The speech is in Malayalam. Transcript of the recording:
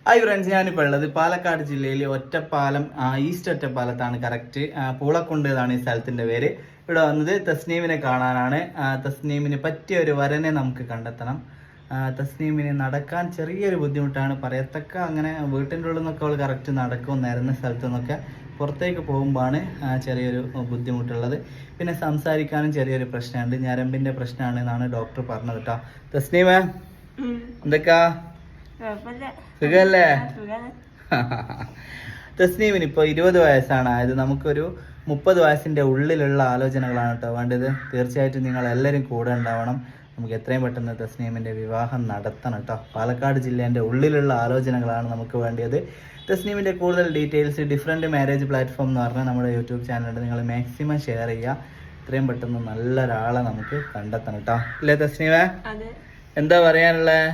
ഹായ് ഫ്രണ്ട്സ്, ഞാനിപ്പോൾ ഉള്ളത് പാലക്കാട് ജില്ലയിൽ ഒറ്റപ്പാലം ഈസ്റ്റ് ഒറ്റപ്പാലത്താണ്. കറക്റ്റ് പൂളക്കുണ്ട് എന്നാണ് ഈ സ്ഥലത്തിൻ്റെ പേര്. ഇവിടെ വന്നത് തസ്നീമിനെ കാണാനാണ്. തസ്നീമിന് പറ്റിയ ഒരു വരനെ നമുക്ക് കണ്ടെത്തണം. തസ്നീമിന് നടക്കാൻ ചെറിയൊരു ബുദ്ധിമുട്ടാണ്, പറയത്തക്ക. അങ്ങനെ വീട്ടിൻ്റെ ഉള്ളിൽ നിന്നൊക്കെ അവൾ കറക്റ്റ് നടക്കും, നിരന്ന സ്ഥലത്തു നിന്നൊക്കെ. പുറത്തേക്ക് പോകുമ്പോഴാണ് ചെറിയൊരു ബുദ്ധിമുട്ടുള്ളത്. പിന്നെ സംസാരിക്കാനും ചെറിയൊരു പ്രശ്നമുണ്ട്, ഞരമ്പിൻ്റെ പ്രശ്നമാണ് എന്നാണ് ഡോക്ടർ പറഞ്ഞത് കേട്ടോ. തസ്നീമേ, എന്തൊക്കെയാ, സുഖല്ലേ? തസ്നീമിന് ഇപ്പോൾ 20 വയസ്സാണ് ആയത്. നമുക്കൊരു 30 വയസ്സിൻ്റെ ഉള്ളിലുള്ള ആലോചനകളാണ് കേട്ടോ വേണ്ടത്. തീർച്ചയായിട്ടും നിങ്ങൾ എല്ലാവരും കൂടെ ഉണ്ടാവണം. നമുക്ക് എത്രയും പെട്ടെന്ന് തസ്നീമിൻ്റെ വിവാഹം നടത്തണം കേട്ടോ. പാലക്കാട് ജില്ലേൻ്റെ ഉള്ളിലുള്ള ആലോചനകളാണ് നമുക്ക് വേണ്ടത്. തസ്നീമിൻ്റെ കൂടുതൽ ഡീറ്റെയിൽസ് ഡിഫറെൻറ്റ് മാരേജ് പ്ലാറ്റ്ഫോം എന്ന് പറഞ്ഞാൽ നമ്മുടെ യൂട്യൂബ് ചാനലുണ്ട്. നിങ്ങൾ മാക്സിമം ഷെയർ ചെയ്യുക. എത്രയും പെട്ടെന്ന് നല്ലൊരാളെ നമുക്ക് കണ്ടെത്തണം കേട്ടോ. ഇല്ലേ തസ്നീമേ? എന്താ പറയാനുള്ളത്?